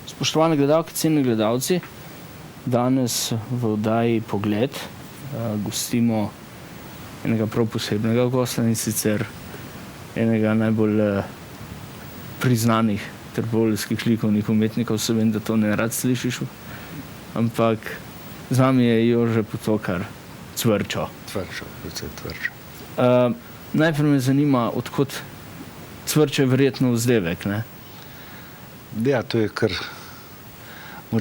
Spoštovane gledalke, cenjeni gledalci, danes v oddaji Pogled gostimo enega prav posebnega gosta, in sicer enega najbolj priznanih trboveljskih likovnih umetnikov. Se vem, da to ne rad slišiš, ampak z nami je Jože Potokar Cvrčo. Predvsem Cvrčo. Najprej me zanima, odkot Cvrčo je verjetno vzdevek, ne? Ja, to je kar,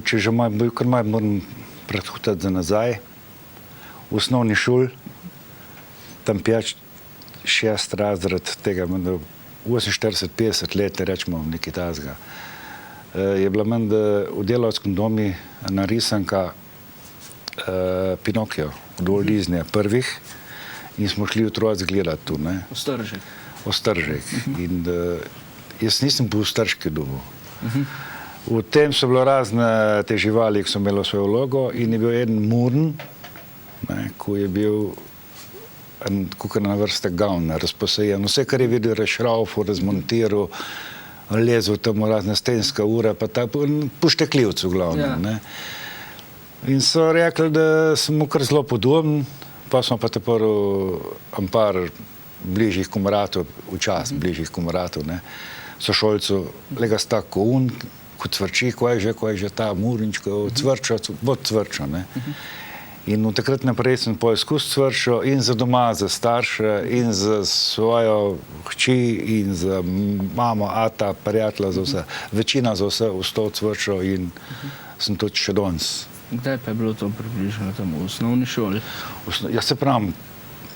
če že kar moram predhutati za nazaj. V osnovni šoli, tam 5-6 razred tega, 48-50 let, rečemo nekaj tazga, je bila menda v delavskem domu narisanka Pinokio od Walt Disneyja prvih in smo šli otroci gledati tu, ne. Ostržek. In jaz nisem bil v Stržki domu. V tem so bilo razne te živali, ki so imeli svojo vlogo, in je bil eden Murn, ko je bil kakor na vrste gavn, razposajen. Vse, kar je videl, razšraufal, razmontiral, lezel tam v razne stenske ure, pa poštekljivcu glavno, ne. In so rekli, da sem mu kar zelo podoben, pa smo pa teprv par bližjih komratov, včasih bližjih komratov, ne, sošolcev, lega sta ko kot Cvrči, ko je že ta Murničko, Cvrčo, ne. In od takrat naprej sem poizkus Cvrčo in za doma, za starše, in za svojo hči, in za mamo, ata, prijatelja, za vse. Večina za vse ostal Cvrčo in sem tudi še danes. Kdaj pa je bilo to približno tam v osnovni šoli? Ja, se pravim,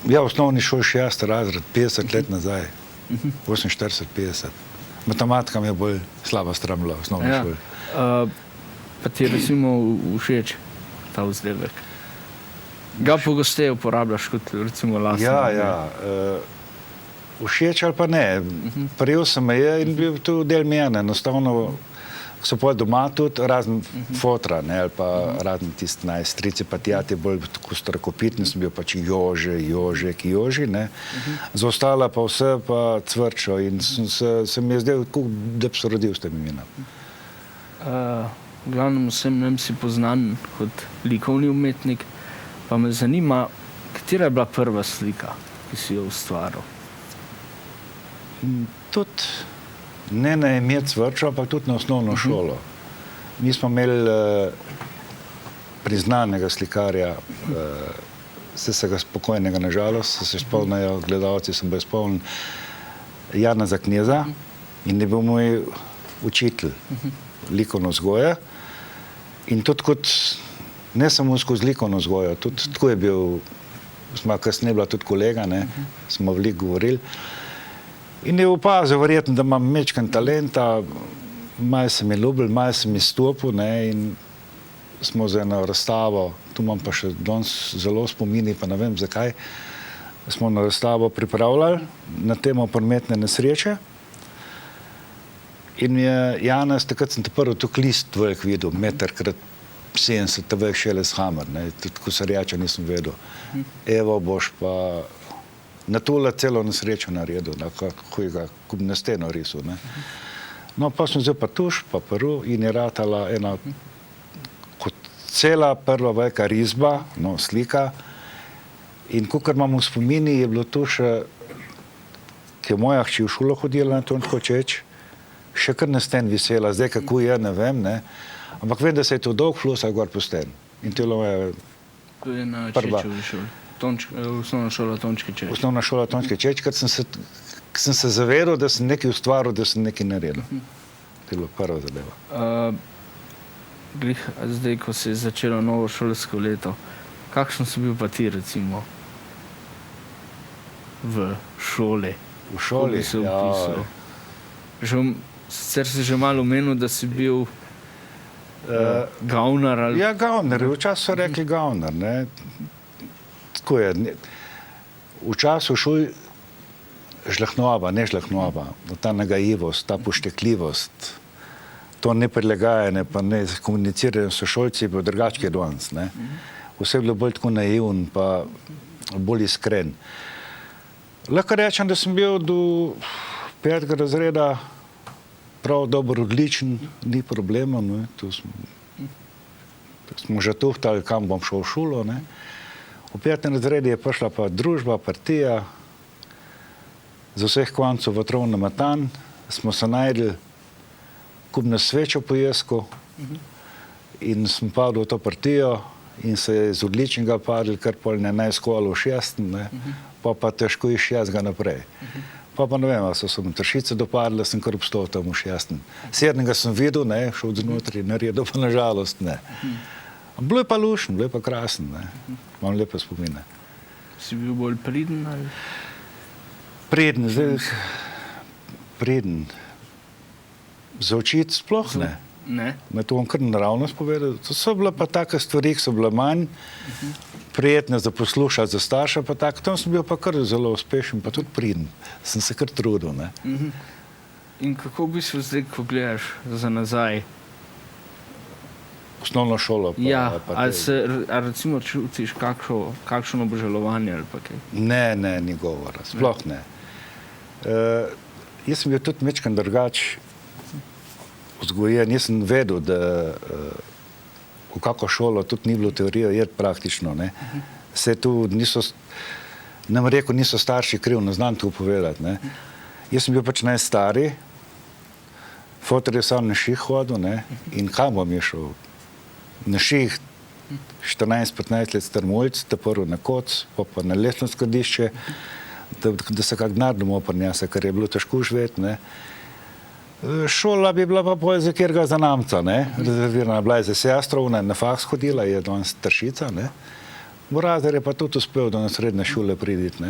v osnovni šoli 6. razred, 50 let nazaj, 48-50. Matematika mi je bolj slaba stran bila v osnovni šoli. Pa ti je recimo všeč ta vzdevek? Ga pogosteje uporabljaš kot recimo lastno? Ja. Všeč ali pa ne. Prijel sem me je in bil to del mene. Enostavno so potem doma tudi razen fotra, ne, ali pa razen tisti najstrici, pa tijati bolj tako strakopitni, sem bil pač Jože, ne. Za ostala pa vse pa Cvrčo in se mi je zdel, da bi se rodil s tem imenom. V glavnem vsem nam si poznan kot likovni umetnik, pa me zanima, katera je bila prva slika, ki si jo ustvaril? Tudi ne na ime Cvrčo, ampak tudi na osnovno šolo. Mi smo imeli priznanega slikarja, se ga spokojnega nažalost, se spomnijo gledalci, sem bil spomnen, Janeza Kneza, in je bil moj učitelj likovne vzgoje. In tudi kot, ne samo skozi likovno vzgojo, tudi tako je bil, smo kasneje bila tudi kolega, ne, smo veliko govorili. In je opazil verjetno, da imam majčken talenta, malo se mi ljubili, malo se mi stopil, ne, in smo za eno razstavo, tu imam pa še danes zelo spomini, pa ne vem zakaj, smo na razstavo pripravljali na temo prometne nesreče. In je Janez, takrat sem te prvi tuk list velik videl, 1x70, te velik Scheleshammer, ne, tudi ko se reče, nisem vedel. Evo, boš pa na tole celo nesrečo naredil, kako ga na steno risal, ne. No, pa sem vzel pa tuš, pa peru in je ratala ena kot cela prva velika risba, no, slika. In kakor imam v spomini, je bilo to še, ki je moja hči v šolo hodila na Tončko Čeč, še kar na sten visela, zdaj kako je, ne vem, ne. Ampak vem, da se je to dolg flusal gor po sten. In to je na prva. Čečovi šoli. Osnovna šola Tončki Čeč. Osnovna šola Tončki Čeč, ker sem se zavedal, da sem nekaj ustvaril, da sem nekaj naredil. To je bila prva zadeva. Zdaj, ko se je začelo novo šolsko leto, kakšen si bil pa ti, recimo, v šoli? V šoli? Ja. Sicer si že malo omenil, da si bil gavnar ali... Ja, gavnar. Včasih so rekli gavnar, ne. Tako je. V času šol žlehnova, ta nagajivost, ta poštekljivost, to neprilagajanje, pa ne komuniciranje s šolci, pa drugače je danes. Vse je bilo bolj tako naivn, pa bolj iskren. Lahko rečem, da sem bil do 5. razreda prav dobro odličen, ni problema. Tu smo že tuhtali, kam bom šel v šolo. V 5. razredu je prišla pa družba, partija, z vseh koncev vetrov na Matan, smo se najdli kupno svečo po Jesku in sem padel v to partijo in se je z odličnega padli kar pol ne najskolo v 6. Pa težko iš 6. naprej. Pa ne vem, so me tršice dopadle, sem kar obstal tam v 6. 7. sem videl, šel znotraj, naredil pa nažalost ne. Bilo je pa lušno, bilo je pa krasno, imam lepe spomine. Si bil bolj priden ali? Preden. Za učiti sploh ne. Me to bom kar naravnost povedal. To so bile pa take stvari, ki so bile manj prijetne za poslušati, za starša pa tako. Tam sem bil pa kar zelo uspešen, pa tudi priden. Sem se kar trudil. In kako bi se zdaj, ko gledaš za nazaj? Osnovno šolo. Ali recimo čutiš kakšno obžalovanje ali pa kaj? Ne, ni govora. Sploh ne. Jaz sem bil tudi mečkan drugač vzgojen. Jaz sem vedel, da v kako šolo tudi ni bilo teorijo jed praktično. Se tu niso starši kriv, ne znam to povedati. Jaz sem bil pač najstari, fotor je sam na ših hodil in kam bom je šel? Na ših 14-15 let strmulj, te prvo na koc, pa na lesno skladišče, da se kak denar domov prinese, ker je bilo težko živeti. Šola bi bila pa poje za kjerga zanamca, rezervirana bila je za sestrov, na faks hodila, je danes Tršica. Borazar je pa tudi uspel do na srednje šole priditi.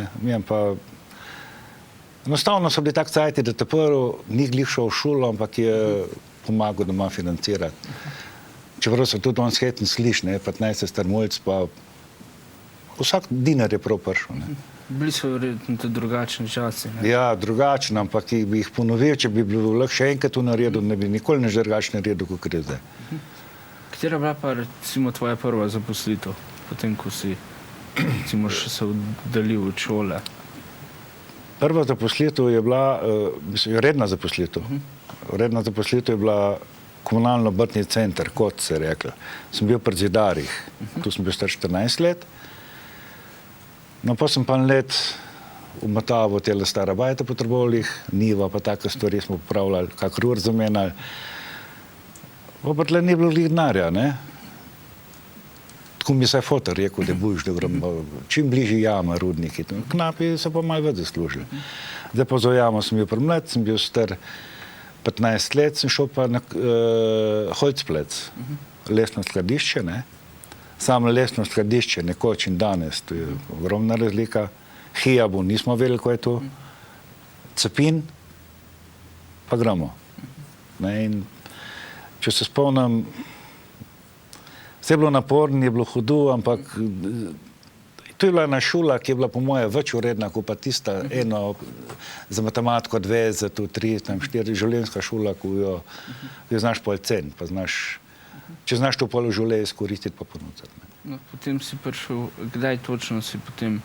Enostavno so bili tak cajti, da te prvo ni glih šel v šolo, ampak je pomagal doma financirati. Čeprav so tudi danes hetni sliš, 15 strmulj, pa vsak dinar je prav prišel. Bili so verjetno tudi drugačni časi. Ja, drugačni, ampak bi jih ponovil, če bi bilo lahko še enkrat to naredil, ne bi nikoli ne drugače naredil, kot je zdaj. Katera bila pa recimo tvoja prva zaposlitev, potem ko si recimo še se oddalil od šole? Prva zaposlitev je bila, redna zaposlitev. Redna zaposlitev je bila komunalno-obrtni center, kot se je rekla. Sem bil pri zidarjih. Tu sem bil star 14 let. No, pa sem pa let umotaval tele stare bajte po Trbovljih, Niva pa take stvari smo popravljali, kak rur zamenjali. Pa tle ni bilo denarja, Tako mi se je fotor rekel, da bojiš, da gremo čim bližje jama, rudniki. Knapi so pa malo več zaslužili. Zdaj pa za jamo sem bil premlad, sem bil star 15 let, sem šel pa na Holcplec, lesno skladišče, Samo lesno skladišče, nekoč in danes, to je ogromna razlika. Hijabu nismo vedeli, ko je to. Cepin, pa gremo. In če se spomnim, vse je bilo naporno, je bilo hudo, ampak to je bila ena šola, ki je bila po moje več uredna, kot pa tista eno za matematiko 2, za to 3, 4, življenjska šola, ko jo znaš pol cen, pa znaš. Če znaš to polo življenje izkoristiti, pa ponuditi. Potem si prišel, kdaj točno si potem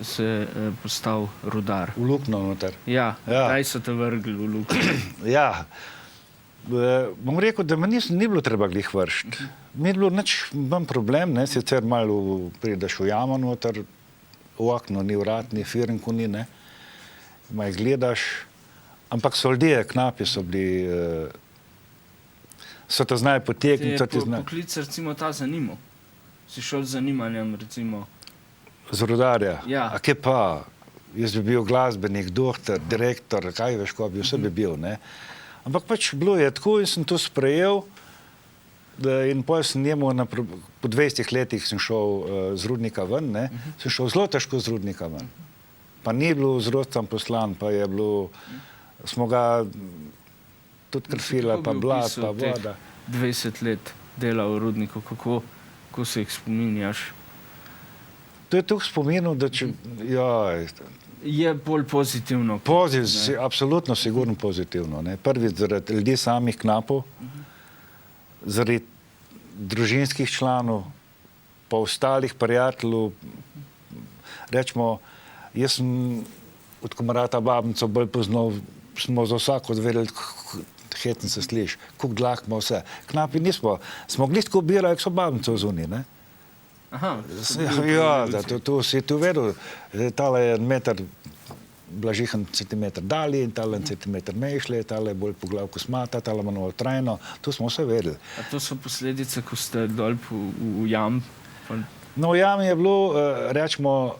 se postal rudar? V Lukno noter. Ja, kdaj so te vrgli v Lukno? Ja, bom rekel, da me ni bilo treba glih vršiti. Mi je bilo nič manj problem, sicer malo prideš v jamo noter, v okno ni vrat, ni firnku ni, maj gledaš, ampak so ljudje, knapi so bili, so te znali potekniti. Te je poklic recimo ta zanimal? Si šel z zanimanjem recimo? Z rudarja? Ja. A kje pa? Jaz bi bil glasbenik, doktor, direktor, kaj veš, ko bi vse bi bil. Ampak pač bilo je tako in sem to sprejel in potem sem njemu po 20 letih sem šel z rudnika ven, sem šel zelo težko z rudnika ven. Pa ni bilo z rodcem poslan, pa je bilo, smo ga tudi krfila, pa blat, pa voda. 20 let dela v rudniku, kako se jih spominjaš? To je tukaj spominul, da če, Je bolj pozitivno. Absolutno, sigurno pozitivno. Ne. Prvič zaradi ljudi samih knapov, zaradi družinskih članov, pa ostalih prijateljev. Rečemo, jaz sem od kamarata Babnico bolj poznal, smo za vsako zvedeli, hecen se sliš, koliko dlak ima vse. Knapi nismo, smo glistko obirali, ko so Babnico zunaj, ne. Aha. Ja, to si tu vedel. Tale je meter, blažihen centimeter dalje in tale centimeter mejšle, tale je bolj poglav kosmata, tale ima novo trajno. To smo vse vedeli. A to so posledice, ko ste dol v jam? No, v jami je bilo, rečemo,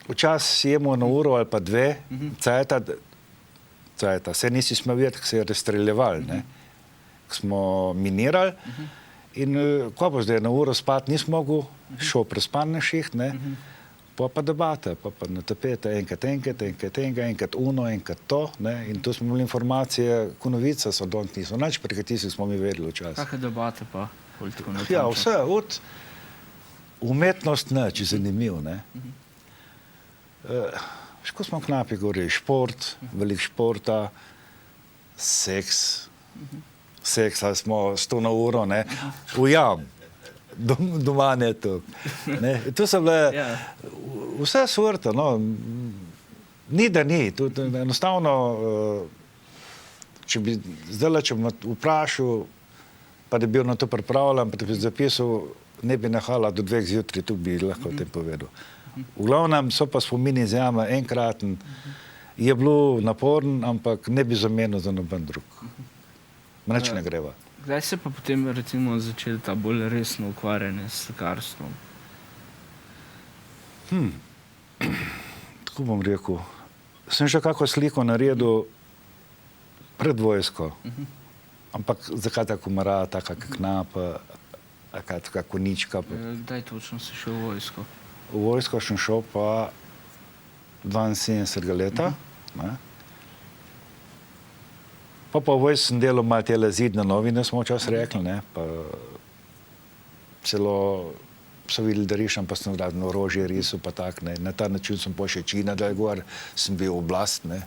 včasih jemo na uro ali pa dve, cajta, se nisi smel videti, ko se je razstreljevali, ne. Ko smo minirali in ko bo zdaj na uro spati nisi mogel, šel prespan na šiht, ne. Pa debata, pa na tapete, enkrat uno, enkrat to, ne. In tu smo imeli informacije, ko novica so danes niso, nič prek tistih smo mi vedeli včasih. Kakšne debate pa? Ja, vse, od umetnost nič, zanimiv, ne. Ko smo knapi govorili, šport, veliko športa, seks, ali smo 100 na uro, ne, v jam, doma ne to. To so bile vse sorte, no, ni da ni, tudi enostavno, če bi vprašal, pa da bi bil na to pripravljen, pa da bi zapisal, ne bi nahala do 2 zjutraj, tu bi lahko o tem povedal. V glavnem so pa spomini iz jame enkraten, je bilo naporen, ampak ne bi zamenil za noben drug. Nič ne greva. Kdaj se pa potem recimo začeli ta bolj resno ukvarjanje s slikarstvom? Tako bom rekel. Sem že kako sliko naredil pred vojsko, ampak zakaj tako mara, taka knapa, taka konička. Kdaj točno si šel v vojsko? V vojsko sem šel pa 72 leta. Pa v vojski sem delal malo tele zidne novine, smo včasih rekli, ne. Pa celo so videli, da rišem, pa sem razno orožje risal, pa tak, ne. Na ta način sem pa še čina, da je gor, sem bil oblast, ne.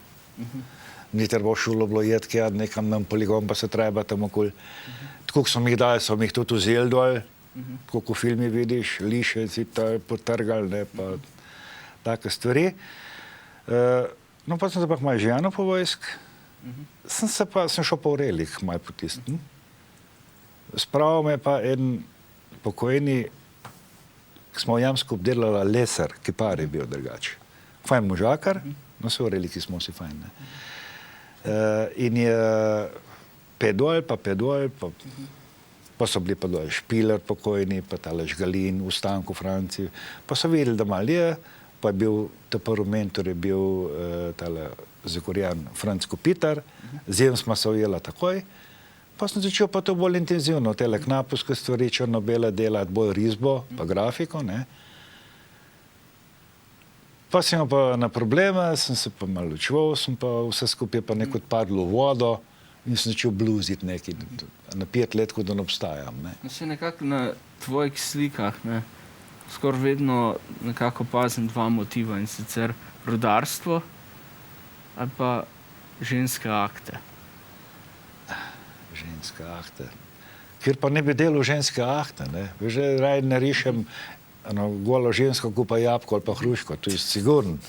Ni treba šulo bilo jedke, nekam na poligon, pa se treba tam okoli. Tako, ko so mi jih dali, so mi jih tudi vzeli dol. Tako, ko v filmi vidiš, liše si to potrgali, ne, pa take stvari. No, pa sem se pa malo ženil po vojsk. Sem šel pa v relik, malo potisnil. Spravil me pa en pokojni, ki smo v Jamsku obdelala lesar, kipar je bil drugače. Fajn možakar, no se v reliki smo si fajn, ne. In je pedol, pa so bili pa dole Špiler pokojni, pa tale Žgalin, v Stanku Franciji. Pa so videli, da malo je, pa je bil, ta prvi mentor je bil tale Zagorjan Franc Kopitar, z njim smo se ujela takoj. Pa sem začel pa to bolj intenzivno, tele knapovske stvari, črno-bele delati, bolj risbo, pa grafiko, ne. Pa sem pa na probleme, sem se pa malo učval, sem pa vse skupaj pa nekaj odpadlo v vodo, in sem začel bluziti nekaj, na 5 let, ko da ne obstajam. Se nekako na tvojih slikah, skoraj vedno nekako opazim dva motiva, in sicer rudarstvo ali pa ženske akte. Ženske akte. Ker pa ne bi delal ženske akte, ne. Že raje narišem golo žensko, ko pa jabko ali pa hruško, to je sigurno.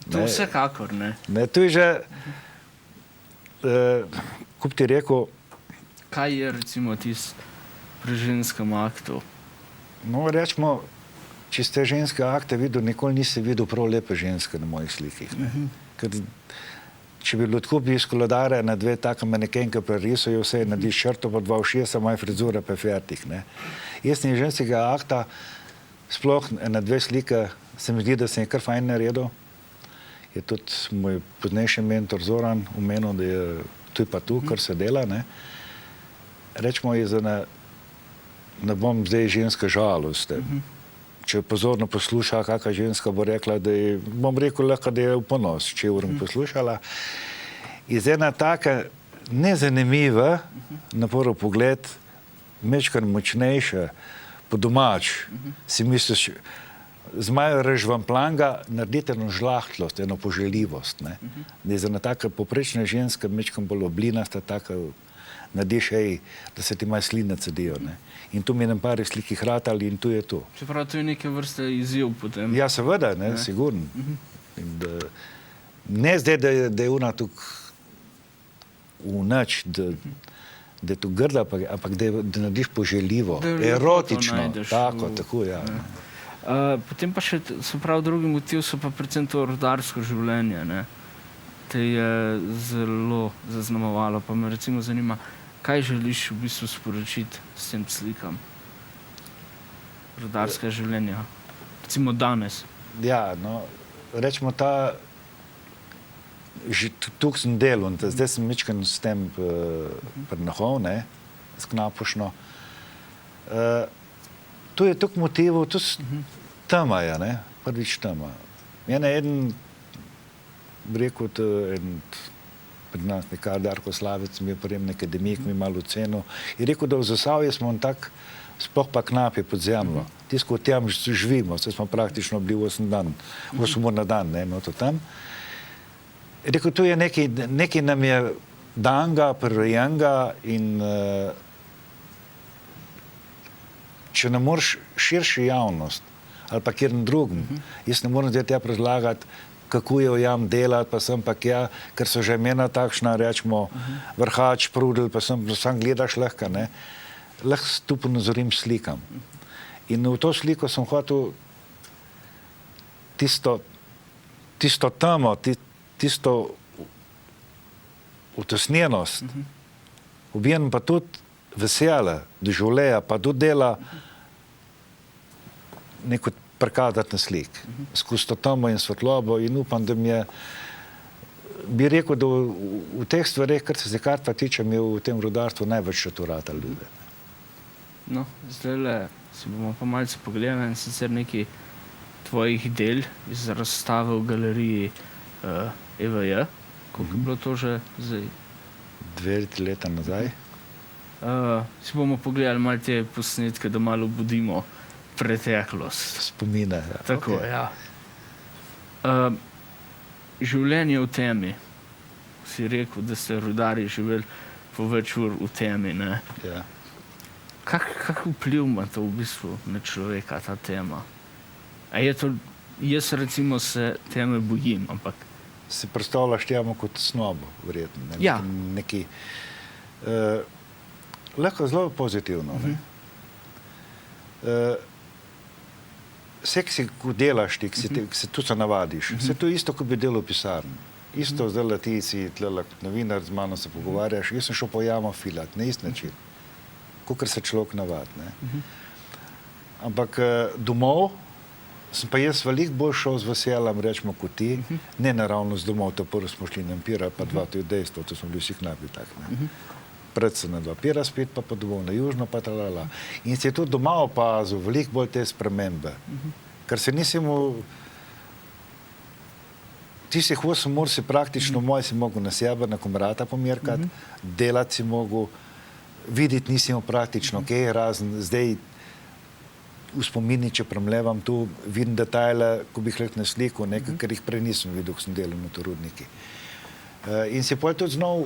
To vsekakor, ne. To je že, ko bi ti rekel... Kaj je recimo tisto pri ženskem aktu? No, rečemo, če ste ženske akte videl, nikoli nisi videl prav lepe ženske na mojih slikih. Ker če bi bilo tako, bi iz koledare na 2 taka manekenke prerisajo, vse narediš črto, pa 2 ušesa, moja frizura pa je fertik. Jaz sem ženskega akta, sploh na 2 slike, se mi zdi, da sem je kar fajn naredil. Je tudi moj poznejši mentor Zoran omenil, da je tu pa tu, kar se dela. Rečemo, ne bom zdaj ženska žalost. Če pozorno posluša, kakšna ženska bo rekla, da je, bom rekel lahko, da je v ponos, če urom poslušala. Iz ena taka nezanimiva, na prvi pogled, mečkar močnejša, po domač, si misliš, z malo režvamplanga narediti eno žlahtlost, eno poželjivost. Ne? Da je za ena taka poprečna ženska, mečkam bolj oblinasta, taka, narediš, da se ti malo sline cedijo. Ne? In tu mi je na parih slikih ratali in tu je to. Čeprav to je neke vrste izziv potem. Ja, seveda, sigurno. Ne zdaj, da je ona tukaj v noč, da je tu grda, ampak da narediš poželjivo, erotično. Tako, ja. Potem pa še, se pravi, drugi motiv so pa predvsem to rudarsko življenje, ne. Te je zelo zaznamovalo, pa me recimo zanima, kaj želiš v bistvu sporočiti s tem slikam rudarskega življenja, recimo danes? Ja, no, rečemo že tukaj sem delal, zdaj sem mičkan s tem prednahov, ne, s Knapošno. Tu je tukaj motivov, tu tema je, ne, prvič tema. Eden, bi rekel, pred nas nekaj Darko Slavec, mi je prejemni akademik, mi malo ocenil, je rekel, da v Zasavju smo tak, sploh pa Knap je pod zemljo. Tisko v tem živimo, se smo praktično bili 8 ur na dan, ne, to tam. Je rekel, tu je nekaj nam je danga, prirojenega in če ne moreš širši javnost ali pa kjer drugim, jaz ne moram zdaj tja predlagati, kako je jam delati, pa sem pa kja, ker so že imena takšna, rečemo, vrhač, prudel, pa sam gledaš lahko, ne. Lahko tu ponazorim slikam. In v to sliko sem hotel tisto temo, tisto utesnjenost, obijem pa tudi vesele, doživljeja, pa tudi dela neko prikazati na slik. Skozi to temo in svetlobo in upam, da mi je, bi rekel, da v teh stvareh, kar se karta tiče, mi je v tem rudarstvu največ še to rata ljube. No, zdajle si bomo pa malce pogledali in sicer nekaj tvojih del iz razstave v galeriji EVJ. Koliko je bilo to že zdaj? 2 leta nazaj. Si bomo pogledali malo te posnetke, da malo budimo preteklost. Spomine. Ja. Tako, okay. Ja. Življenje v temi. Si rekel, da ste rudarji živeli po več ur v temi, ne? Ja. Kak vpliv ima to v bistvu na človeka, ta tema? A je to, jaz recimo se teme bojim, ampak si predstavljaš temo kot snobo, verjetno. Ne? Ja. Neki, lahko zelo pozitivno. Vse, ki si delaš, ki se tu se navadiš, vse to isto, kot bi delal v pisarni. Isto, zdaj ti si tlele novinar, z mano se pogovarjaš, jaz sem šel po jamo filat, na isti način, kakor se človek navadi. Ampak domov sem pa jaz veliko bolj šel z veseljem, rečemo, kot ti, ne naravno z domov, to prvo smo šli na Pira, pa 2, to je dejstvo, to smo bili vsi Knapi tak. Predvsem na 2 Pira spet, pa domov na južno, pa talala. In si tudi doma opazil veliko bolj te spremembe. Ker se nisi mu, tistih 8 ur si praktično moj si mogel na sebe, na komerata pomerkati, delati si mogel, videti nisi imel praktično, kaj je razen, zdaj v spomini, če premlevam tu, vidim detajle, ko bi jih lahko na sliku, nekaj, kar jih prej nisem videl, ko sem delal na Torudniki. In si potem tudi znal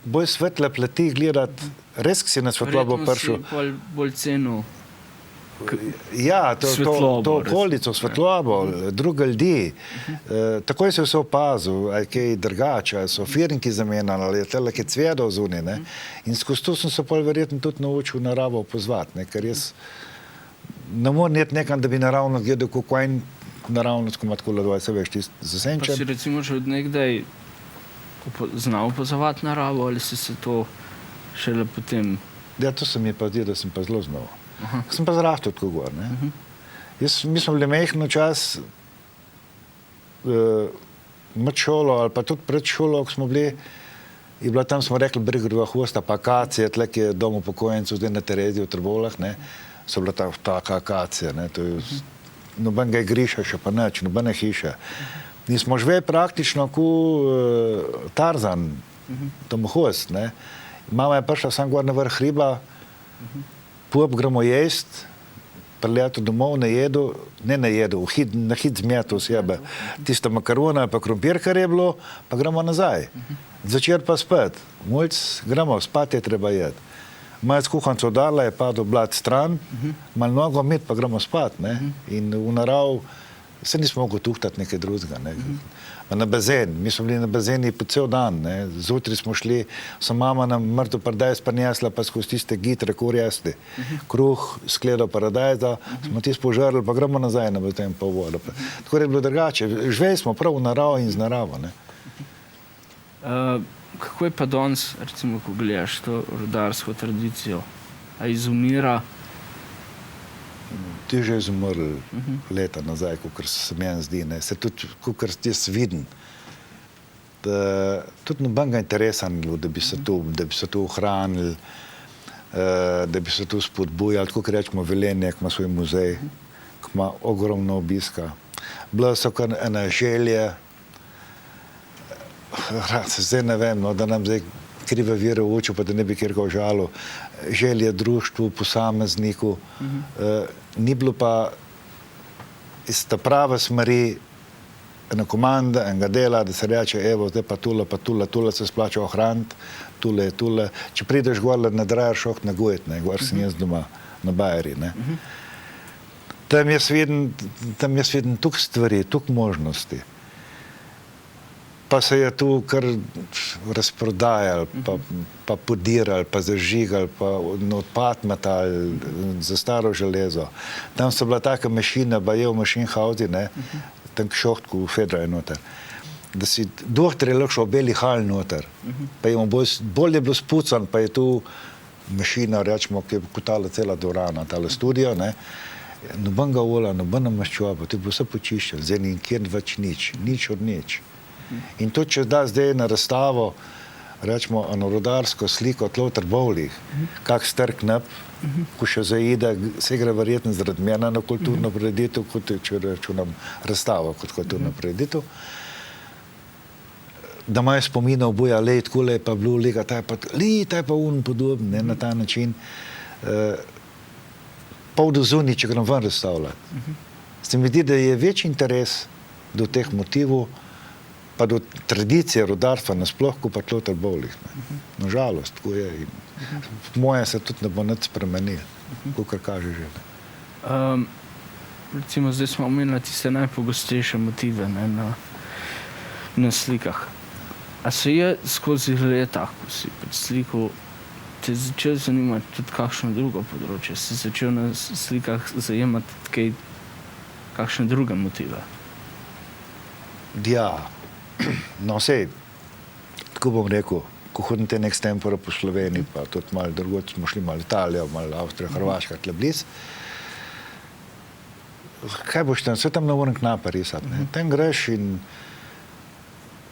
bolj svetle plati gledati, res, ki si na svetlobo prišel. Verjetno si bolj cenil ja, to okolico, svetlobo, druge ljudi. Takoj se vse opazil, ali kaj drugače, ali so firnki zamenjali, ali je tele kaj cvedov zunaj. In skozi to sem se pol verjetno tudi naučil naravo opozvati, ker jaz ne morem iti nekam, da bi naravno gledal, kako en naravnost, ko ima tako ledvaj, se veš, ti zasenčen. Pa si recimo že od nekdaj znal opazovati naravo, ali si se to šele potem? Ja, to se mi pa zdi, da sem pa zelo znal. Sem pa zrastel tako gor. Mi smo bili mehno čas med šolo ali pa tudi pred šolo, ko smo bili, je bila tam, smo rekli, Brigorova hosta, pa akacija, tle, ki je dom upokojencev, zdaj na Tereziji v Trbovljah, so bila taka akacija, to je nobenega igrišča še pa nič, nobene hiše. In smo živeli praktično kot Tarzan, domohost. Mama je prišla sam gor na vrh hriba, pup gremo jest, preletel domov, ne jedu, na hit zmetu sebe. Tista makarona, pa krompir, kar je bilo, pa gremo nazaj. Začer pa spet. Mulc, gremo, spat je treba jeti. Malo skuhanco dala je padel blad stran, malo nogo met, pa gremo spat, ne. In v narav se nismo mogli tuhtati nekaj drugega, ne. Na bazen, mi smo bili na bazeni po cel dan, ne. Zjutraj smo šli, so mama nam mrtev paradajz prinesla, pa skozi tiste gitre kurjesti. Kruh, skledo paradajza, smo tisto požrli, pa gremo nazaj na bazen pa vodo. Tako je bilo drugače. Živeli smo prav v naravi in z naravo, ne. Kako je pa danes, recimo, ko gledaš to rudarsko tradicijo? A izumira? Ti že izumrl leta nazaj, kakor se meni zdi, ne. Se tudi, kakor jaz vidim, da tudi nobenega interesa ni bilo, da bi se to ohranili, da bi se to spodbujali, tako rečemo Velenje, ki ima svoj muzej, ki ima ogromno obiska. Bila so kar ena želje, zdaj ne vem, no, da nam zdaj krive vire v oči, pa da ne bi kjerkoli žalil, želje društvu, posamezniku, ni bilo pa iz ta prave smeri ena komanda, enega dela, da se reče, evo, zdaj pa tule se splača ohraniti, tule je tule. Če prideš gor, ne drajaš šoht na gojet, ne, gor sem jaz doma na Bajeri, ne. Tam jaz vidim toliko stvari, toliko možnosti. Pa se je tu kar razprodajali, pa podirali, pa zažigali, pa odpad metali za staro železo. Tam so bila taka mašina, baje v mašinhauzi, ne, tam k šohtku v Fedra je noter. Da si dohter je lahko šel v beli hal noter, pa je bolj je bilo spucan, pa je tu mašina, rečemo, ki je kotala cela dvorana, tale studio, ne. Nobenega ola, nobena maščoba, to je bilo vse počiščeno, zdaj nikjer več nič od nič. In to, če da zdaj na razstavo, rečemo, eno rudarsko sliko tlo v Trbovljah, kak star knap, ko še zaide, se gre verjetno zaradi mene na kulturno prireditev, kot če računam razstavo kot kulturno prireditev, da imajo spomina oboja, lej, takole je pa bilo, lega, ta je pa un podoben, ne, na ta način. Pol do zunaj, če grem ven razstavljati. Se mi zdi, da je večji interes do teh motivov, pa do tradicije rudarstva nasploh, ko pa tlo v Trbovljah. Na žalost, tako je. Moje se tudi ne bo nič spremenilo, kakor kaže že. Recimo, zdaj smo omenili tiste najpogostejše motive, ne, na slikah. A se je skozi leta, ko si pod sliko, te začel zanimati tudi kakšno drugo področje? Si začel na slikah zajemati kakšne druge motive? Ja. No, sej, tako bom rekel, ko hodim te nek stempore po Sloveniji, pa tudi malo drugod smo šli, malo Italijo, malo Avstrija, Hrvaška, tle bliz. Kaj boš tam? Vse tam ne morem knapa risati, ne. Tam greš in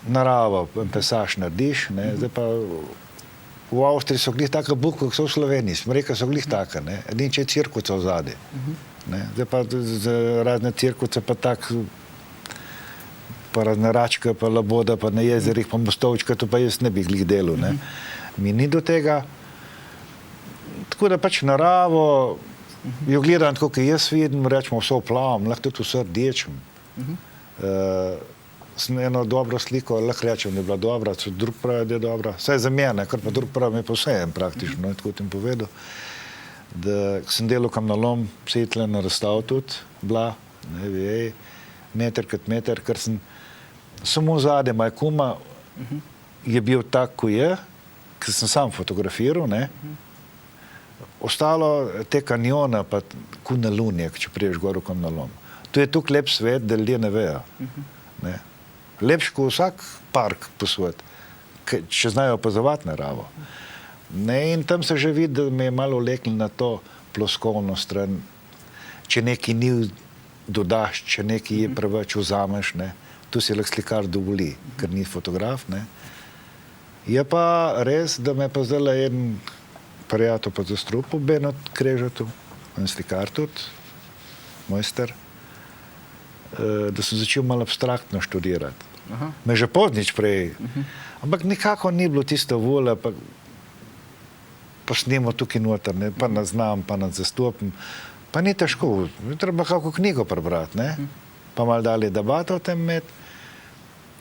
narava, pesaž narediš, ne. Zdaj pa v Avstriji so glih taka bukva, kot so v Sloveniji. Smo rekel, so glih taka, ne. Edin, če je cirkuca vzadi. Zdaj pa za razne cirkuce pa tak pa razne račke, pa laboda, pa na jezerih, pa mostovčka, to pa jaz ne bi glih delal, ne. Mi ni do tega. Tako da pač naravo jo gledam tako, kot jaz vidim, rečemo vso plavam, lahko tudi vse rdečem. Sem eno dobro sliko, lahko rečem, da je bila dobra, so drug pravi, da je dobra. Vsaj za mene, kar pa drug pravi, mi je pa vsejem praktično, tako ti povedal. Da sem delal kamnolom, psetle na razstav tudi, bila, ne vej, meter kot meter, ker sem samo zadaj majkuma je bil tak, ko je, ker sem sam fotografiral, ne. Ostalo te kanjona, pa ko na Lunjek, če priješ gor v kamnolom. To je tukaj lep svet, da ljudje ne vejo. Ne. Lepši kot vsak park po svet, če znajo opazovati naravo. Ne, in tam se že vidi, da me je malo vlekli na to ploskovno stran. Če nekaj ni dodaš, če nekaj je preveč vzameš, ne. Tu si lahko slikar dovoli, ker ni fotograf, ne. Je pa res, da me je pa zdaj en prijatelj pa zastrupil, Benot Krežatu, en slikar tudi, mojster, da sem začel malo abstraktno študirati. Me že poznič prej, ampak nekako ni bilo tista volja, pa snemo tukaj noter, ne, pa ne znam, pa ne zastopim, Pa ni težko, treba kako knjigo prebrati, ne? Pa malo dalje debato o tem imeti.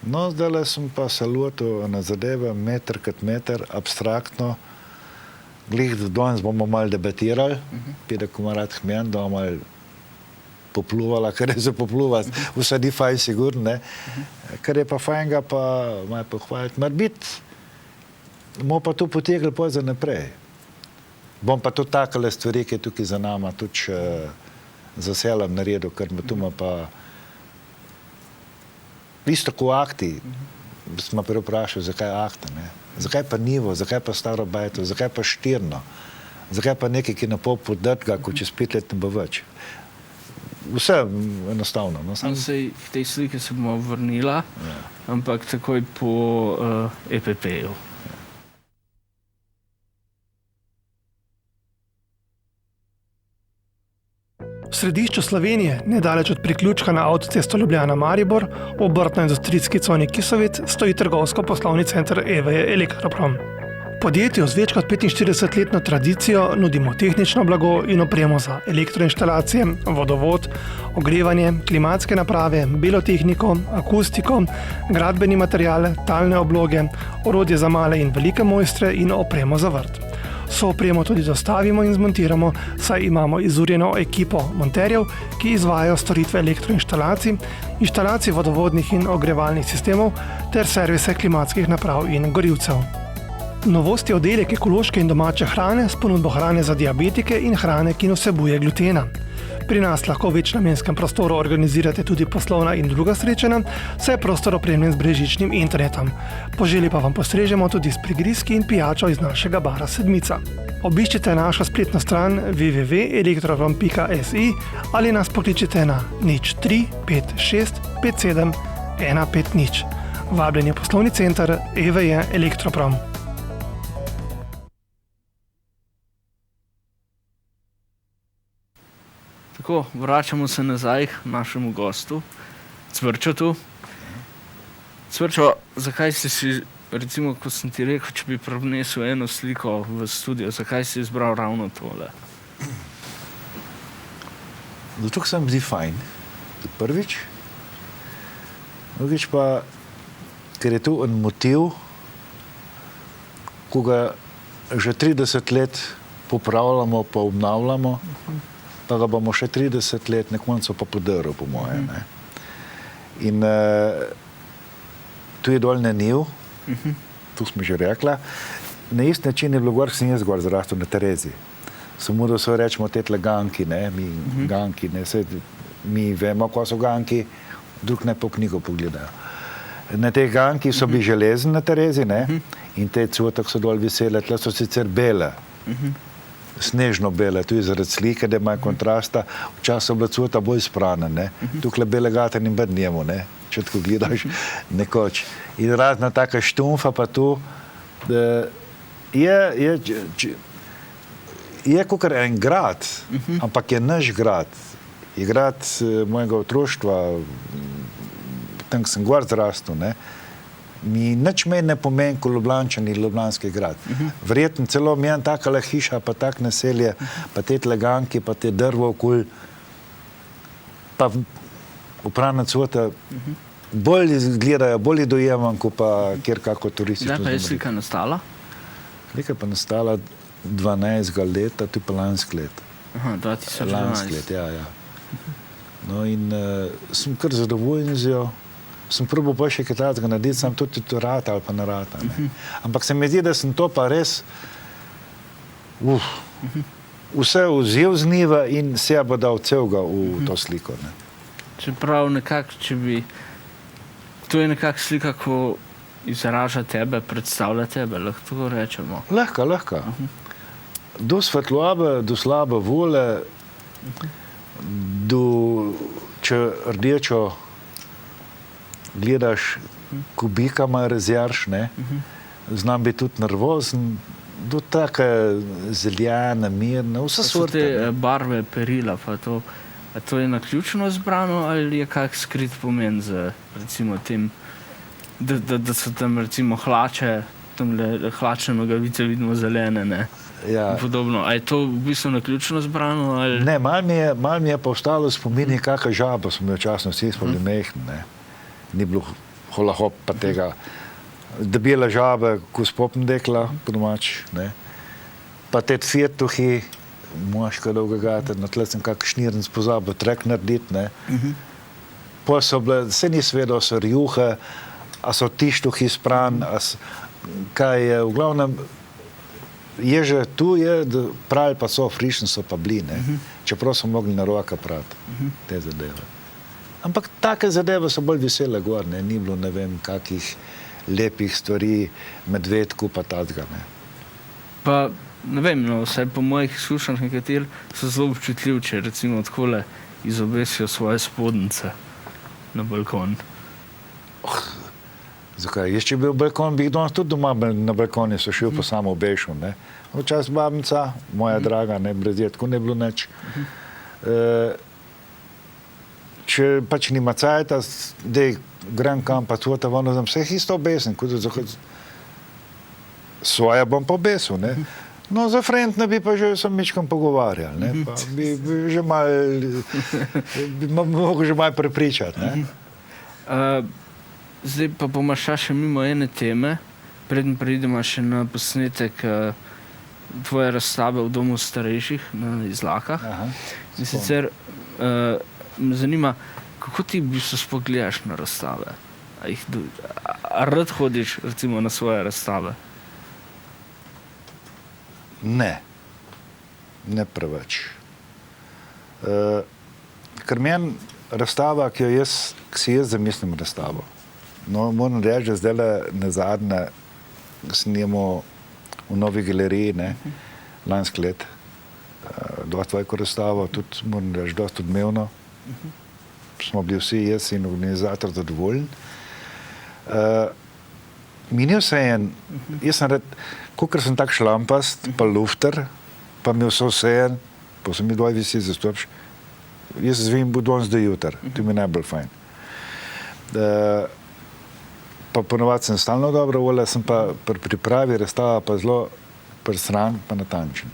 No, zdaj sem pa se lotil na zadeve meter kot meter, abstraktno. Glih danes bomo malo debatirali, Peter Komarad Hmjan, da bomo malo popluvala, kar je za popluvati, vse ni fajn sigurno, ne. Kar je pa fajn ga pa malo pohvaliti. Mar biti, bomo pa to potegli pol za naprej. Bom pa tudi takole stvari, ki je tukaj za nama, tudi za selem naredil, ker me tu ima pa isto ko akti, sem me prvi vprašal, zakaj akta, ne? Zakaj pa Nivo, zakaj pa Staro Bajto, zakaj pa Štirno, zakaj pa nekaj, ki na pol podrga, ko čez 5 let ne bo več. Vse enostavno. No? Sej v tej sliki se bomo vrnila, ampak takoj po EPP-ju. V središču Slovenije, nedaleč od priključka na avtocesto Ljubljana-Maribor, v obrtno-industrijski coni Kisovec, stoji trgovsko-poslovni center EVE Elektroprom. Podjetju z več kot 45-letno tradicijo nudimo tehnično blago in opremo za elektroinštalacije, vodovod, ogrevanje, klimatske naprave, belotehniko, akustiko, gradbeni material, talne obloge, orodje za male in velike mojstre in opremo za vrt. So opremo tudi dostavimo in zmontiramo, saj imamo izurjeno ekipo monterjev, ki izvajajo storitve elektroinštalacij, inštalacij vodovodnih in ogrevalnih sistemov ter servise klimatskih naprav in gorivcev. Novost je oddelek ekološke in domače hrane s ponudbo hrane za diabetike in hrane, ki ne vsebuje glutena. Pri nas lahko v večnamenskem prostoru organizirate tudi poslovna in druga srečanja, saj je prostor opremljen z brezžičnim internetom. Po želji pa vam postrežemo tudi s prigrizki in pijačo iz našega bara Sedmica. Obiščite našo spletno stran www.elektroprom.si ali nas pokličite na 03 56 57 150. Vabljen je poslovni center EVE Elektroprom. Tako, vračamo se nazaj k našemu gostu, Cvrčotu. Cvrčo, zakaj si si, recimo, ko sem ti rekel, če bi prinesel eno sliko v studio, zakaj si izbral ravno tole? Zato se mi zdi fajn, prvič. Drugič pa, ker je tu en motiv, ko ga že 30 let popravljamo, pa obnavljamo, pa ga bomo še 30 let na koncu pa podaril, po moje. Ne? In tu je dol na Niv, tu smo že rekla, na isti način je bilo gor, sem jaz gor zrastel na Terezi. Samo da so rečemo tetle ganki, ne, ganki, ne, mi vemo, ko so ganki, drug ne po knjigo pogledajo. Na teh ganki so bili železni na Terezi, ne, in te cvotak so dol visele, tle so sicer bele, snežno bele, tu je zaradi slike, da ima kontrasta, včasih so bila cvota bolj sprana, ne, tukaj bele gata ni bed njemu, ne, če tako gledaš nekoč. In razna taka štumfa pa tu, je kakor en grad, ampak je naš grad, je grad mojega otroštva, tam sem gor zrastel, ne, mi nič meni ne pomeni, ko Ljubljančan in Ljubljanski grad. Verjetno celo mi je takala hiša, pa tak naselje, pa te tleganki, pa te drvo okul, pa upravna cvota, bolj gledajo, bolj dojemam, ko pa kjer kako turistično. Zdaj pa je slika nastala? Slika pa nastala 12. leta, to je pa lansk let. Aha, 2012. Lansk let, ja. No in sem kar zadovoljen z jo. Sem probal pa še kaj takega narediti, sem tudi to rata ali pa ne rata. Ne. Ampak se mi zdi, da sem to pa res vse vzel z Niva in se bo dal celega v to sliko. Ne. Čeprav nekako, če bi... To je nekako slika, ko izraža tebe, predstavlja tebe, lahko tako rečemo. Lahko. Do svetlobe, do slabe vole, do če rdečo gledaš, kubika ima razjarš, ne? Znam biti tudi nervozen, do take zeljane, mirne, vse sorte. Te barve perila, pa to, a to je naključno zbrano ali je kak skrit pomen za, recimo, tem, da so tam, recimo, hlače, tamle hlačne nogavice vidimo zelene, ne? Ja. Podobno. A je to v bistvu naključno zbrano? Ali? Ne, mal mi je pa ostalo spomini, kakšna žaba smo imeli včasno, vsi smo bili mehni, ne. Ni bilo holahop pa tega. Debela žaba, ko spopnem dekla, po domač, ne. Pa te cvjetuhi, moška dolgagata, na tle sem kak šnirnic pozabil, trek narediti, ne. Pol so bile, se nisi vedel, so rjuhe, a so tištuhi spran, kaj je, v glavnem, je že tu je, pravi pa so, frišni so pa bili, ne. Čeprav so mogli na roka prati, te zadeve. Ampak take zadeve so bolj vesele gor, ne, ni bilo ne vem kakih lepih stvari, medvedku pa tazga, ne. Pa, ne vem, no, vsaj po mojih izkušnjah nekateri so zelo občutljivi, če recimo takole izobesijo svoje spodnice na balkon. Zakaj? Jaz, če bi bil balkon, bi jih danes tudi doma na balkoni so šel, pa samo obešel, ne. Včas babica, moja draga, ne, brez je, tako ne bilo nič. Če pač nima cajta, dej, grem kam pa tvota vano, znam vseh isto obesen, svoje bom pa obesil, ne. No, za frend ne bi pa že sem mičkom pogovarjal, ne, pa bi že bi mogel že malo prepričati, ne. Zdaj pa bomo še mimo ene teme, preden preidemo še na posnetek tvoje razstave v domu starejših na Izlakah. In sicer me zanima, kako ti v bistvu sploh gledaš na razstave? A rad hodiš recimo na svoje razstave? Ne. Ne preveč. Ker meni razstava, ki si jaz zamislim razstavo. No, moram reči, da zdaj nazadnje snemo v Novi galeriji, ne, lansko let, tvojko razstavo, tudi moram reči, dosti odmevno. Smo bili vsi, jaz in organizator, zadovoljni. Mi ni vsejen, jaz sem rad, kakor sem tak šlampast, pa lufter, pa mi vsejen, pa sem mi dvoj visi zastopš, jaz zvim bo danes do jutar, to mi je najbolj fajn. Pa ponovadi sem stalno dobro volja, sem pa pri pripravi razstava pa zelo prsran pa natančen.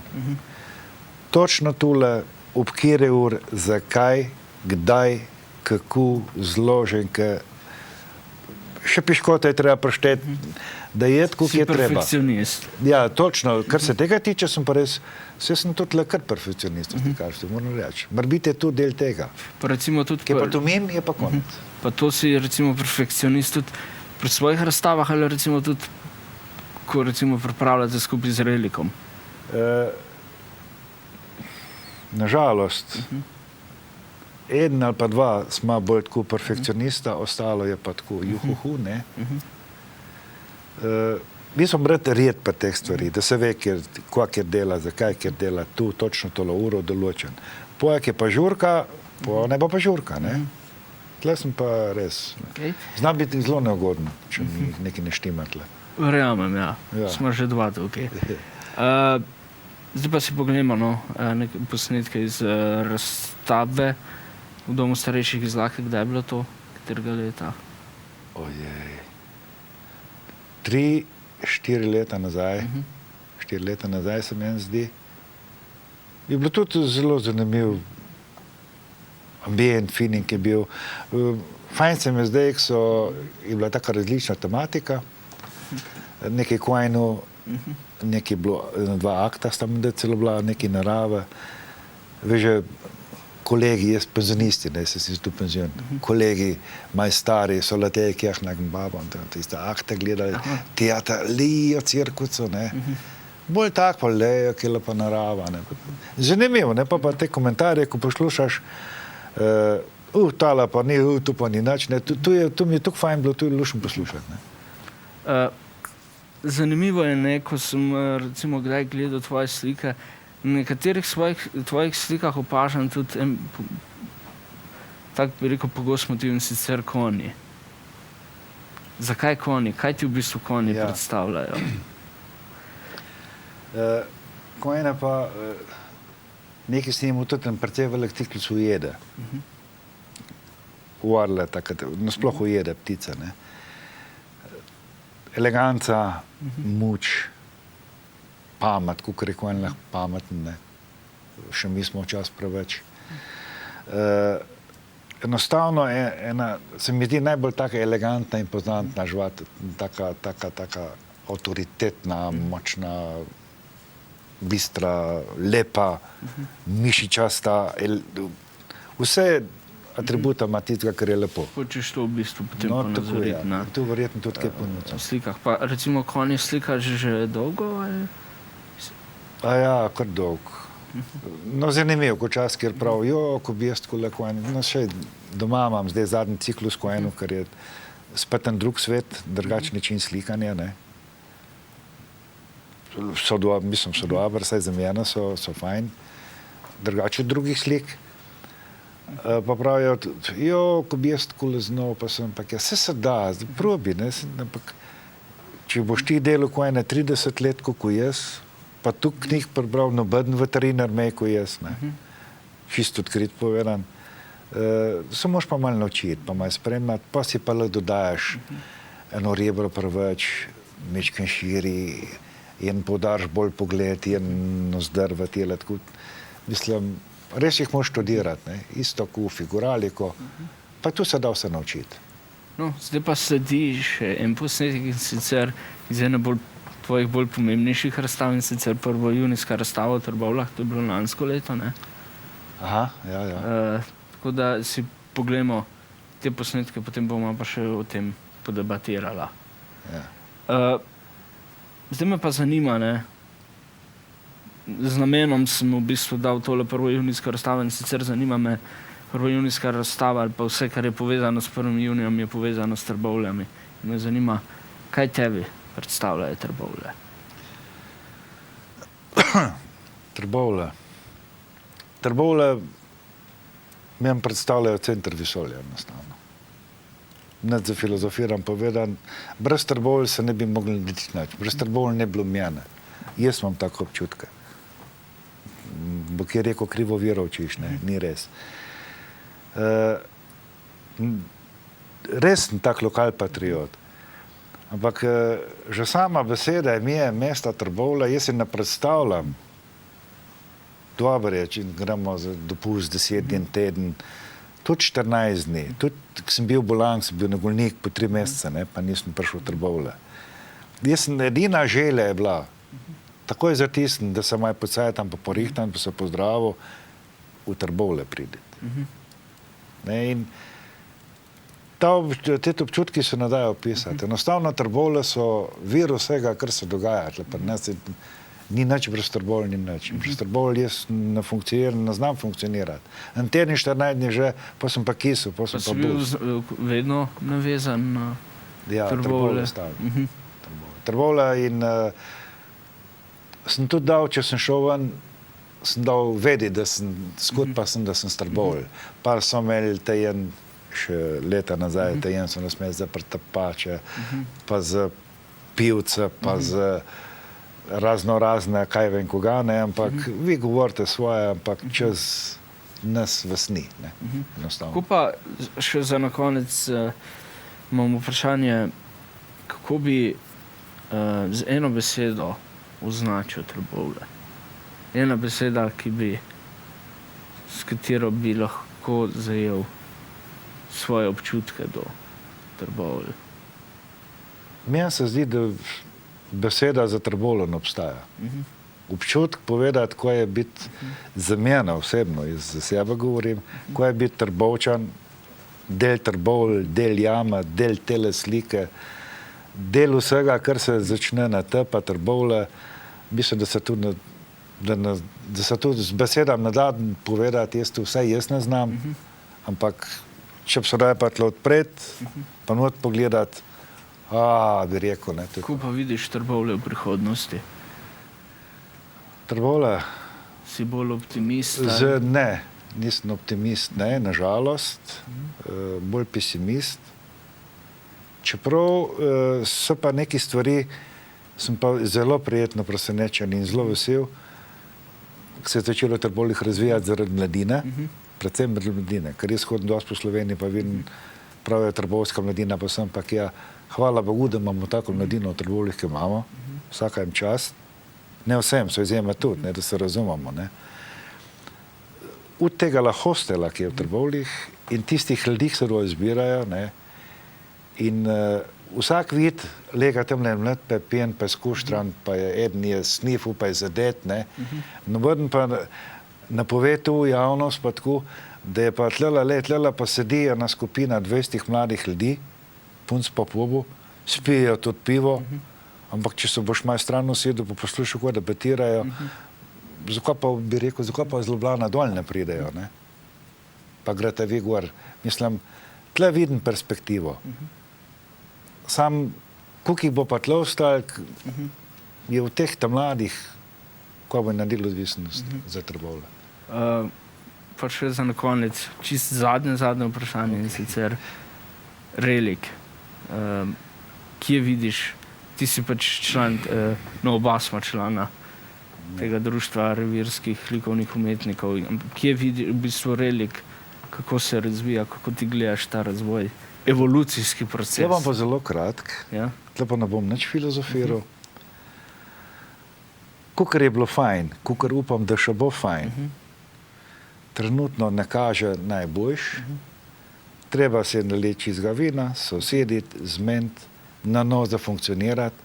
Točno tule, ob kjere ur, zakaj, kdaj, kako, zloženke, še piškote je treba prešteti, da je tako, ki je treba. Si perfekcionist. Ja, točno, kar se tega tiče, sem pa res, sem tudi kar perfekcionist, moram reči. Morbiti je tu del tega. Pa recimo tudi... Ki pa to mim, je pa konec. Pa to si recimo perfekcionist tudi pri svojih razstavah ali recimo tudi, ko recimo pripravljate skupaj z Relikom? Nažalost, eden ali pa dva smo bolj tako perfekcionista, ostalo je pa tako juhuhu, ne. Mi smo rad red pa teh stvari, da se ve, kjer dela, zakaj, kjer dela tu, točno tolo uro določen. Pojak je pa žurka, ne bo pa žurka, ne. Tle sem pa res. Znam biti zelo neugoden, če mi nekaj ne štima tle. Verjamem, ja. Smo že dva tukaj. Zdaj pa si pogledamo nekaj posnetke iz razstave v domu starejših Izlake. Kdaj je bilo to? Katerega leta? Ojej. 3-4 leta nazaj. 4 leta nazaj se meni zdi. Je bilo tudi zelo zanimiv ambient, feeling je bil. Fajn se mi zdaj, je bila taka različna tematika. Nekaj kvajnu, nekaj bilo, 2 akta sta mi da celo bila, nekaj narave. Veže, kolegi, jaz penzionisti, ne, se si tu penzion, kolegi, maj stari, so leteli kjah na babom, tiste akte gledali, teatra, lijo, cirkuco, ne. Bolj tak pa lejo, ki je lepa narava, ne. Zanimivo, ne, pa te komentarje, ko poslušaš, tala pa ni, tu pa ni nič, ne, tu mi je tako fajn bilo, tu je lušno poslušati, ne. Zanimivo je, ne, ko sem recimo kdaj gledal tvoje slike, v nekaterih tvojih slikah opažam tudi tak bi rekel pogost motiv in sicer konji. Zakaj konji? Kaj ti v bistvu konji predstavljajo? Konjene pa nekaj snimamo tudi precej velik ciklis ujede. V orle, nasploh ujede ptica, ne. Eleganca, muč, pamet, kako rekel en lahko pameten, ne. Še mi smo včasih preveč. Enostavno se mi zdi najbolj taka elegantna in poznantna žival, taka avtoritetna, močna, bistra, lepa, mišičasta, vse atributa ima tistega, kar je lepo. Hočeš to v bistvu potem ponazoriti na Tu verjetno tudi kaj ponudca. slikah. Pa recimo konje slikaš že dolgo? Ali? Kar dolg. No, zanimivo, ko čas, kjer pravijo, ko bi jaz tako lahko no, še doma imam zdaj zadnji ciklus konjev, ker je spet en drug svet, drugačen način slikanja, ne. So dobri, saj za mene so fajn, drugače od drugih slik. Pa pravijo, ko bi jaz tako znal, pa sem, vse se da, probi, ne, ampak če boš ti delal konje 30 let, kako jaz, pa tu knjig prebral noben veterinar me, ko jaz, ne. Čisto odkrit povedan. Se moš pa malo naučiti, pa malo spremljati, pa si pa lahko dodajaš eno rebro preveč, mečken širi, en poudarš bolj pogled, en ozdrvati, tako. Mislim, res jih moš študirati, ne. Isto kot figuraliko, pa tu se da vse naučiti. No, zdaj pa sledi še en posnetek, in sicer iz ene tvojih bolj pomembnejših razstav, in sicer prvo junijska razstava v Trbovljah, to je bilo lansko leto, ne? Aha, ja. Tako da si poglejmo te posnetke, potem bomo pa še o tem podebatirala. Ja. Zdaj me pa zanima, ne, z namenom sem v bistvu dal tole prvo junijsko razstavo, in sicer zanima me prvo junijska razstava ali pa vse, kar je povezano s 1. junijem, je povezano s Trbovljami. In me zanima, kaj tebi predstavljajo Trbovlje? Trbovlje meni predstavljajo center vesolja, enostavno. Nič za filozofiram povedan, brez Trbovlj se ne bi mogli narediti nič, brez Trbovlj ne bi bilo mene. Jaz imam tako občutke. Bo kje rekel krivo verovčiš, ne, ni res. Res sem tak lokal patriot. Ampak že sama beseda je mesta Trbovlja, jaz si ne predstavljam, dobro je, če gremo za dopust 10 dni, teden, tudi 14 dni, tudi ko sem bil bolan, sem bil na Golnik po 3 mesece, ne, pa nisem prišel v Trbovlje. Jaz sem edina želja je bila, takoj zatisnem, da se maj pocajtam, pa porihtam, pa se pozdravil, v Trbovlje prideti. Ne, in te občutki se ne dajo opisati. Enostavno Trbovlje so vir vsega, kar se dogaja. Ni nič brez Trbovlj, ni nič. Brez Trbovlj jaz ne znam funkcionirati. En teden 14 dni že, pa sem pa kisel, pa sem pa bus. Pa si bil vedno navezan na Trbovlje? Trbovlje in sem tudi dal, če sem šel ven, sem dal vedeti, da sem skut, pa sem, da sem s Trbovlj. Pa so imeli tajen, še leta nazaj, tajen so nas imeli za pretapače, pa za pivce, pa za razne, kaj vem koga, ne, ampak vi govorite svoje, ampak čez nas vas ni, ne, enostavno. Kako pa, še za na konec, imam vprašanje, kako bi z eno besedo označil Trbovlje? Ena beseda, s katero bi lahko zajel svoje občutke do Trbovlj. Meni se zdi, da beseda za Trbovlje ne obstaja. Občutek povedati, ko je biti za mene osebno, jaz za sebe govorim, ko je biti Trbovčan, del Trbovlj, del jama, del tele slike, del vsega, kar se začne na T, pa Trbovlje, mislim, da se tudi da se tudi z besedam ne da povedati, vse jaz ne znam, ampak če bi se daj pa tlo odpreti, pa not pogledati, bi rekel, ne. Kako pa vidiš Trbovlje v prihodnosti? Trbovlje? Si bolj optimist? Ne, nisem optimist, ne, nažalost, bolj pesimist. Čeprav so pa neki stvari, sem pa zelo prijetno presenečen in zelo vesel, ko se je začelo Trbovljih razvijati zaradi mladine, predvsem mladine, ker jaz hodim dosti po Sloveniji, pa vidim, pravijo trbovska mladina, pa sem pa hvala Bogu, da imamo tako mladino v Trbovljih, ki imamo, vsaka jim čast, Ne vsem, so izjema tudi, ne, da se razumemo. Ne. Od tega hostela, ki je v Trbovljah, in tistih ljudi, ki se dol zbirajo, ne, in vsak vid lega tam le mlad, pa je pijen, pa je skuštran, pa je eden je sniful, pa je zadet, ne. Noben pa napove tu javnost, pa tako, da je pa tlela pa sedi ena skupina 20 mladih ljudi, punc pa pubu, spijo tudi pivo, ampak če se boš malo stran usedel, pa poslušal, ko debatirajo, zakaj pa bi rekel, zakaj pa iz Ljubljana dol ne pridejo, ne? Pa grete vi gor. Mislim, tle vidim perspektivo. Sam, koliko jih bo pa tle ostalo, je v teh tam mladih, ko bo naredil odvisnost za Trbovlje. Pa še za na konec, čist zadnje vprašanje, in sicer relik. Kje vidiš, ti si pač član, no oba smo člana tega društva revirskih likovnih umetnikov, kje vidiš v bistvu relik, kako se razvija, kako ti gledaš ta razvoj, evolucijski proces? Tle bom pa zelo kratk, ja? Tle pa ne bom nič filozofiral. Kukor je bilo fajn, kukor upam, da še bo fajn, trenutno ne kaže najboljš, treba se naleči iz vina, sosediti, zmeniti, na novo zafunkcionirati,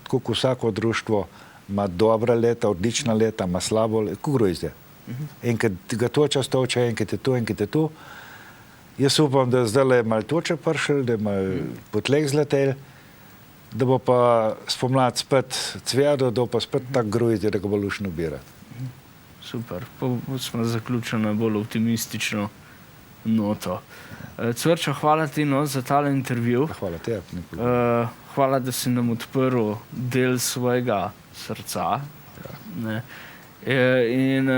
tako kot vsako društvo ima dobra leta, odlična leta, ima slabo leta, kako je zdaj? Enkrat ga toče, enkrat je tu. Jaz upam, da zdaj je malo toče prišel, da je malo potleh zletel, da bo pa spomlad spet cvjado, da bo pa spet tak grojiti, da ga bo lušno birati. Super, pa smo zaključili na bolj optimistično noto. Cvrčo, hvala ti za tale intervju. Hvala te. Hvala, da si nam odprl del svojega srca. Ne. In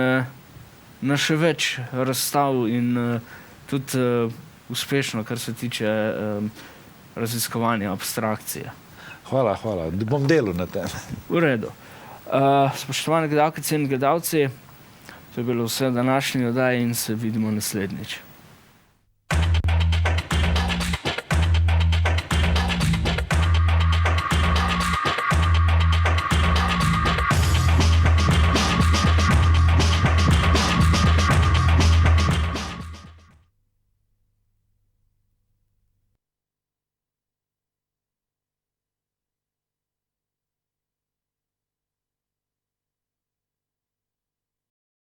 na še več razstav in tudi uspešno, kar se tiče raziskovanja abstrakcije. Hvala. Bom delal na tem. V redu. Spoštovane gledalke in gledalci, to je bilo vse v današnji oddaji in se vidimo naslednjič.